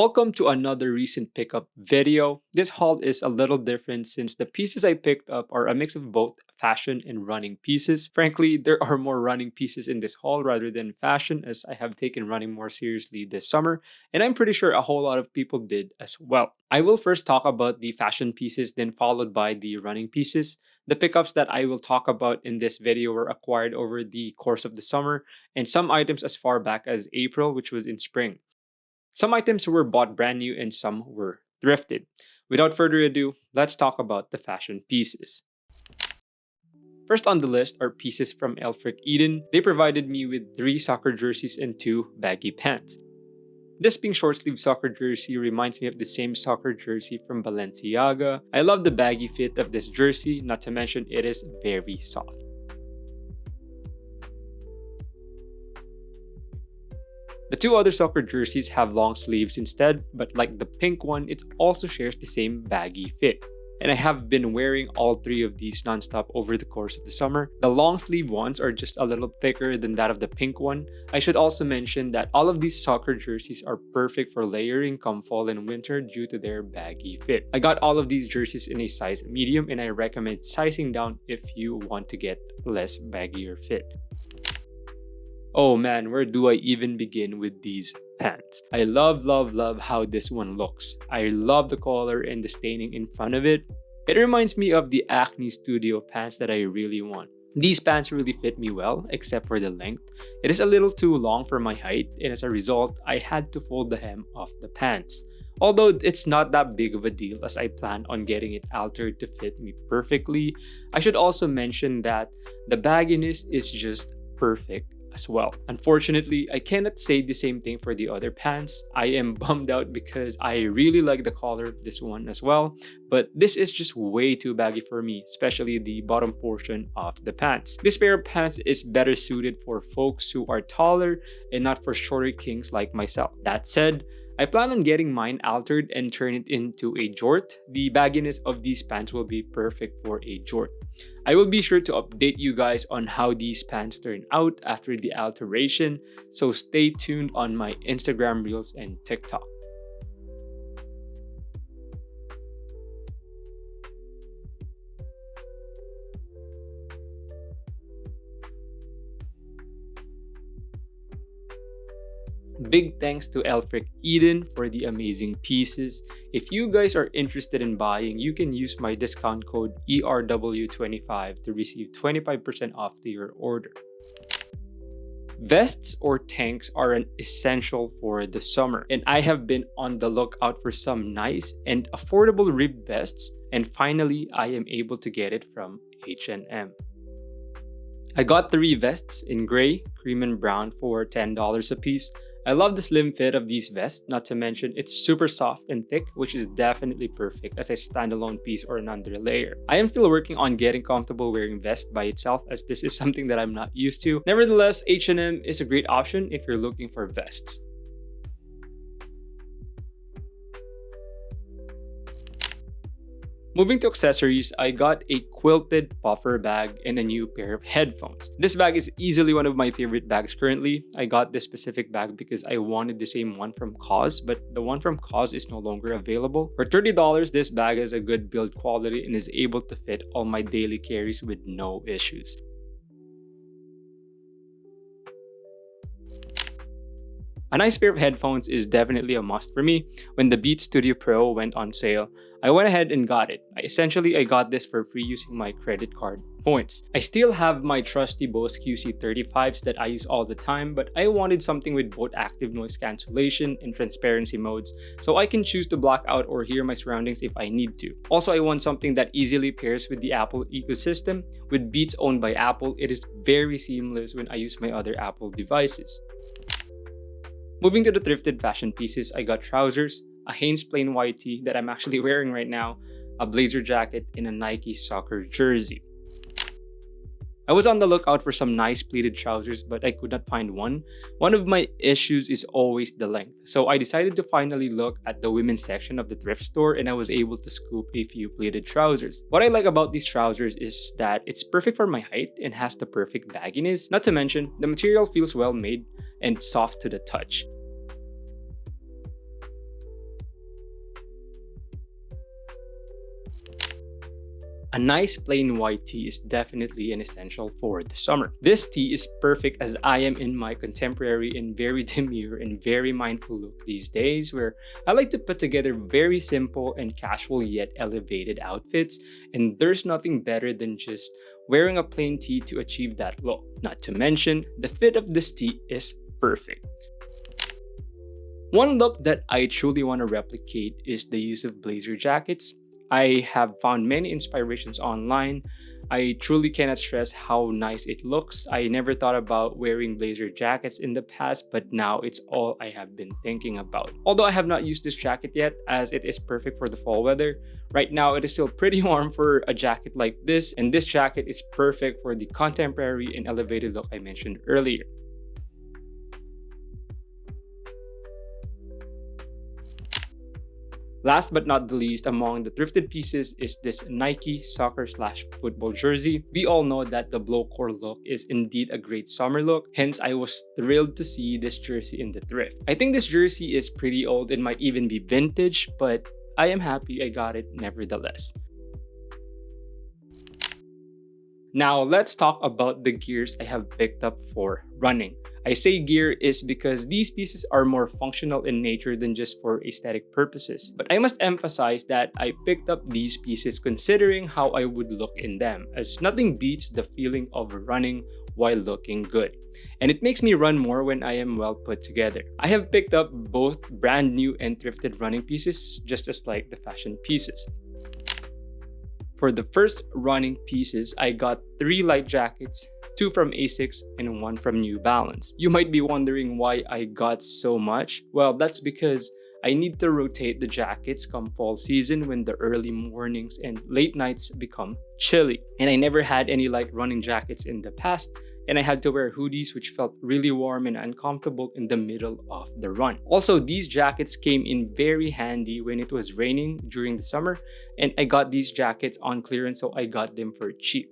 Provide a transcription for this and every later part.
Welcome to another recent pickup video. This haul is a little different since the pieces I picked up are a mix of both fashion and running pieces. Frankly, there are more running pieces in this haul rather than fashion, as I have taken running more seriously this summer, and I'm pretty sure a whole lot of people did as well. I will first talk about the fashion pieces, then followed by the running pieces. The pickups that I will talk about in this video were acquired over the course of the summer, and some items as far back as April, which was in spring. Some items were bought brand new and some were thrifted. Without further ado, let's talk about the fashion pieces. First on the list are pieces from Aelfric Eden. They provided me with 3 soccer jerseys and 2 baggy pants. This pink short sleeve soccer jersey reminds me of the same soccer jersey from Balenciaga. I love the baggy fit of this jersey, not to mention it is very soft. The 2 other soccer jerseys have long sleeves instead, but like the pink one, it also shares the same baggy fit. And I have been wearing all 3 of these nonstop over the course of the summer. The long sleeve ones are just a little thicker than that of the pink one. I should also mention that all of these soccer jerseys are perfect for layering come fall and winter due to their baggy fit. I got all of these jerseys in a size medium, and I recommend sizing down if you want to get less baggier fit. Oh man, where do I even begin with these pants? I love how this one looks. I love the color and the staining in front of it. It reminds me of the Acne Studio pants that I really want. These pants really fit me well, except for the length. It is a little too long for my height, and as a result, I had to fold the hem of the pants. Although it's not that big of a deal, as I plan on getting it altered to fit me perfectly. I should also mention that the bagginess is just perfect as well. Unfortunately, I cannot say the same thing for the other pants. I am bummed out because I really like the color of this one as well, but this is just way too baggy for me, especially the bottom portion of the pants. This pair of pants is better suited for folks who are taller and not for shorter kings like myself. That said, I plan on getting mine altered and turn it into a jort. The bagginess of these pants will be perfect for a jort. I will be sure to update you guys on how these pants turn out after the alteration, so stay tuned on my Instagram Reels and TikTok. Big thanks to Aelfric Eden for the amazing pieces. If you guys are interested in buying, you can use my discount code ERW25 to receive 25% off to your order. Vests or tanks are an essential for the summer, and I have been on the lookout for some nice and affordable ribbed vests, and finally I am able to get it from H&M. I got 3 vests in gray, cream, and brown for $10 a piece. I love the slim fit of these vests, not to mention it's super soft and thick, which is definitely perfect as a standalone piece or an underlayer. I am still working on getting comfortable wearing vest by itself, as this is something that I'm not used to. Nevertheless, H&M is a great option if you're looking for vests. Moving to accessories, I got a Quilted Puffer Bag and a new pair of headphones. This bag is easily one of my favorite bags currently. I got this specific bag because I wanted the same one from COS, but the one from COS is no longer available. For $30, this bag has a good build quality and is able to fit all my daily carries with no issues. A nice pair of headphones is definitely a must for me. When the Beats Studio Pro went on sale, I went ahead and got it. I got this for free using my credit card points. I still have my trusty Bose QC35s that I use all the time, but I wanted something with both active noise cancellation and transparency modes, so I can choose to block out or hear my surroundings if I need to. Also, I want something that easily pairs with the Apple ecosystem. With Beats owned by Apple, it is very seamless when I use my other Apple devices. Moving to the thrifted fashion pieces, I got trousers, a Hanes plain white tee that I'm actually wearing right now, a blazer jacket, and a Nike soccer jersey. I was on the lookout for some nice pleated trousers, but I could not find one. One of my issues is always the length, so I decided to finally look at the women's section of the thrift store, and I was able to scoop a few pleated trousers. What I like about these trousers is that it's perfect for my height and has the perfect bagginess. Not to mention, the material feels well made and soft to the touch. A nice plain white tee is definitely an essential for the summer. This tee is perfect as I am in my contemporary and very demure and very mindful look these days, where I like to put together very simple and casual yet elevated outfits, and there's nothing better than just wearing a plain tee to achieve that look. Not to mention, the fit of this tee is perfect. One look that I truly want to replicate is the use of blazer jackets. I have found many inspirations online. I truly cannot stress how nice it looks. I never thought about wearing blazer jackets in the past, but now it's all I have been thinking about. Although I have not used this jacket yet, as it is perfect for the fall weather. Right now, it is still pretty warm for a jacket like this, and this jacket is perfect for the contemporary and elevated look I mentioned earlier. Last but not the least among the thrifted pieces is this Nike soccer/football jersey. We all know that the blow core look is indeed a great summer look, hence I was thrilled to see this jersey in the thrift. I think this jersey is pretty old and might even be vintage, but I am happy I got it nevertheless. Now let's talk about the gears I have picked up for running. I say gear is because these pieces are more functional in nature than just for aesthetic purposes. But I must emphasize that I picked up these pieces considering how I would look in them, as nothing beats the feeling of running while looking good. And it makes me run more when I am well put together. I have picked up both brand new and thrifted running pieces, just as like the fashion pieces. For the first running pieces, I got 3 light jackets, 2 from Asics and 1 from New Balance. You might be wondering why I got so much. Well, that's because I need to rotate the jackets come fall season when the early mornings and late nights become chilly. And I never had any light running jackets in the past, and I had to wear hoodies which felt really warm and uncomfortable in the middle of the run. Also, these jackets came in very handy when it was raining during the summer, and I got these jackets on clearance, so I got them for cheap.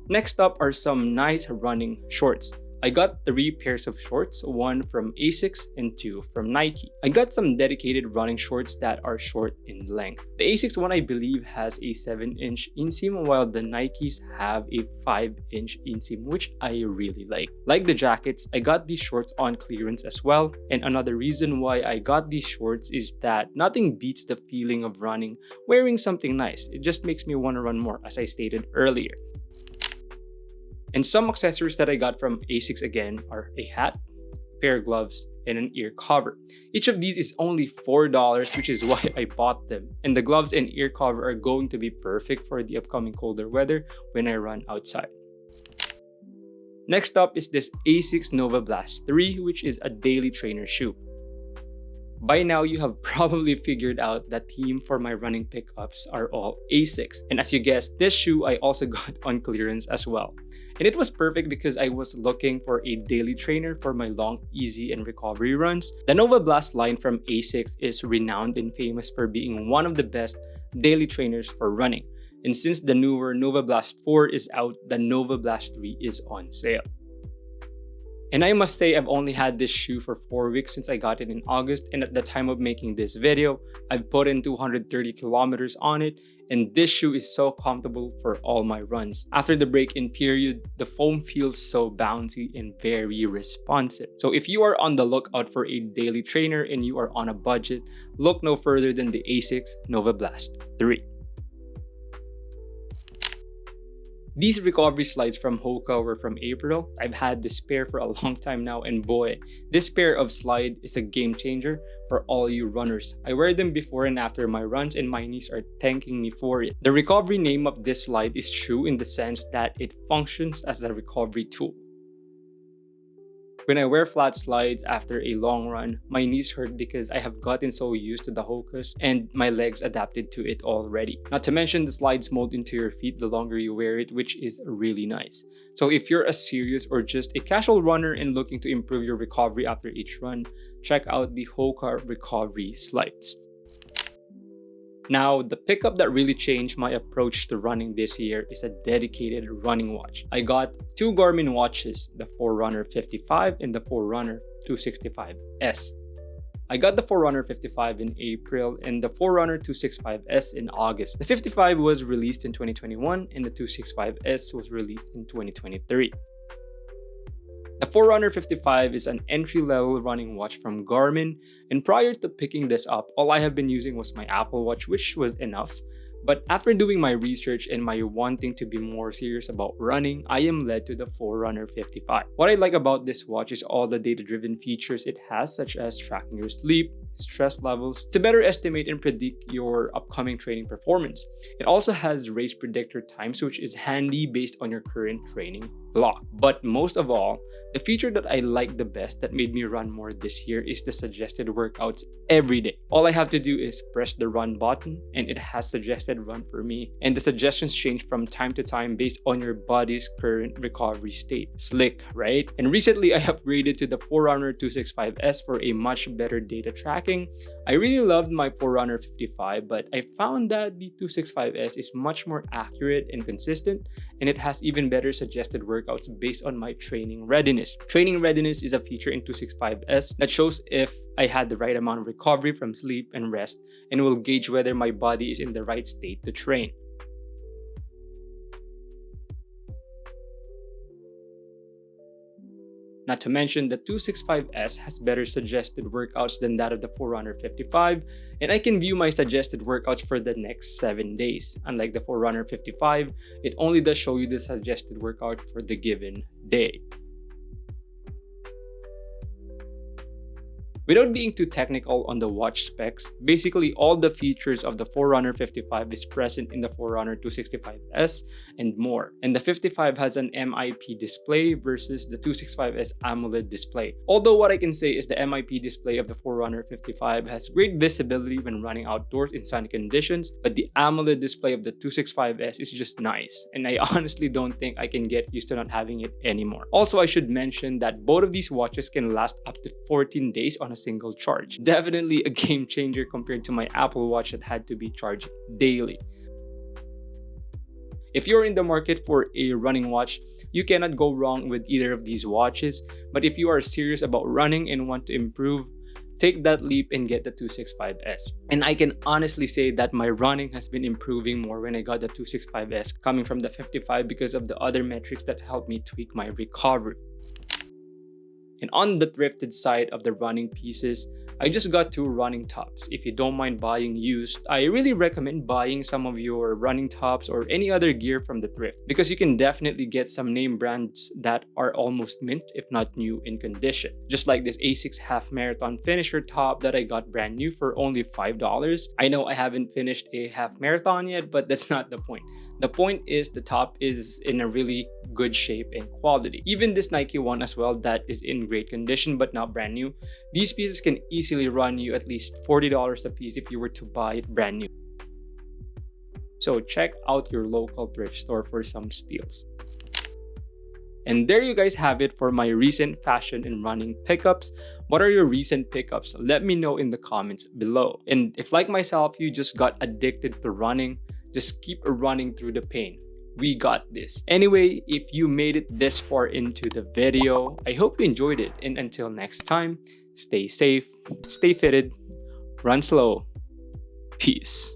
Next up are some nice running shorts. I got 3 pairs of shorts, 1 from Asics and 2 from Nike. I got some dedicated running shorts that are short in length. The Asics one I believe has a 7-inch inseam, while the Nikes have a 5-inch inseam, which I really like. Like the jackets, I got these shorts on clearance as well, and another reason why I got these shorts is that nothing beats the feeling of running wearing something nice. It just makes me want to run more, as I stated earlier. And some accessories that I got from Asics again are a hat, a pair of gloves, and an ear cover. Each of these is only $4, which is why I bought them. And the gloves and ear cover are going to be perfect for the upcoming colder weather when I run outside. Next up is this Asics Novablast 3, which is a daily trainer shoe. By now, you have probably figured out that theme for my running pickups are all Asics. And as you guessed, this shoe I also got on clearance as well. And it was perfect because I was looking for a daily trainer for my long, easy, and recovery runs. The Novablast line from Asics is renowned and famous for being one of the best daily trainers for running. And since the newer Novablast 4 is out, the Novablast 3 is on sale. And I must say I've only had this shoe for 4 weeks since I got it in August, and at the time of making this video, I've put in 230 kilometers on it, and this shoe is so comfortable for all my runs. After the break-in period, the foam feels so bouncy and very responsive. So if you are on the lookout for a daily trainer and you are on a budget, look no further than the Asics Novablast 3. These recovery slides from Hoka were from April. I've had this pair for a long time now, and boy, this pair of slide is a game changer for all you runners. I wear them before and after my runs, and my knees are thanking me for it. The recovery name of this slide is true in the sense that it functions as a recovery tool. When I wear flat slides after a long run, my knees hurt because I have gotten so used to the Hokas and my legs adapted to it already. Not to mention the slides mold into your feet the longer you wear it, which is really nice. So if you're a serious or just a casual runner and looking to improve your recovery after each run, check out the Hoka recovery slides. Now, the pickup that really changed my approach to running this year is a dedicated running watch. I got 2 Garmin watches, the Forerunner 55 and the Forerunner 265S. I got the Forerunner 55 in April and the Forerunner 265S in August. The 55 was released in 2021 and the 265S was released in 2023. The Forerunner 55 is an entry-level running watch from Garmin, and prior to picking this up, all I have been using was my Apple Watch, which was enough. But after doing my research and my wanting to be more serious about running, I am led to the Forerunner 55. What I like about this watch is all the data-driven features it has, such as tracking your sleep, stress levels, to better estimate and predict your upcoming training performance. It also has race predictor times, which is handy based on your current training block. But most of all, the feature that I like the best that made me run more this year is the suggested workouts every day. All I have to do is press the run button and it has suggested run for me, and the suggestions change from time to time based on your body's current recovery state. Slick, right? And recently I upgraded to the Forerunner 265S for a much better data tracking. I really loved my Forerunner 55, but I found that the 265S is much more accurate and consistent, and it has even better suggested workouts based on my training readiness. Training readiness is a feature in 265S that shows if I had the right amount of recovery from sleep and rest, and will gauge whether my body is in the right state to train. Not to mention, the 265S has better suggested workouts than that of the Forerunner 55, and I can view my suggested workouts for the next 7 days. Unlike the Forerunner 55, it only does show you the suggested workout for the given day. Without being too technical on the watch specs, basically all the features of the Forerunner 55 is present in the Forerunner 265S and more. And the 55 has an MIP display versus the 265S AMOLED display. Although what I can say is the MIP display of the Forerunner 55 has great visibility when running outdoors in sunny conditions, but the AMOLED display of the 265S is just nice, and I honestly don't think I can get used to not having it anymore. Also, I should mention that both of these watches can last up to 14 days on a single charge. Definitely a game changer compared to my Apple Watch that had to be charged daily. If you're in the market for a running watch, you cannot go wrong with either of these watches. But if you are serious about running and want to improve, take that leap and get the 265S. And I can honestly say that my running has been improving more when I got the 265S coming from the 55 because of the other metrics that helped me tweak my recovery. And on the thrifted side of the running pieces, I just got 2 running tops. If you don't mind buying used, I really recommend buying some of your running tops or any other gear from the thrift, because you can definitely get some name brands that are almost mint, if not new in condition. Just like this Asics half marathon finisher top that I got brand new for only $5. I know I haven't finished a half marathon yet, but that's not the point. The point is the top is in a really good shape and quality. Even this Nike one as well that is in great condition but not brand new. These pieces can easily run you at least $40 a piece if you were to buy it brand new. So check out your local thrift store for some steals. And there you guys have it for my recent fashion and running pickups. What are your recent pickups? Let me know in the comments below. And if like myself, you just got addicted to running, just keep running through the pain. We got this. Anyway, if you made it this far into the video, I hope you enjoyed it. And until next time, stay safe, stay fitted, run slow. Peace.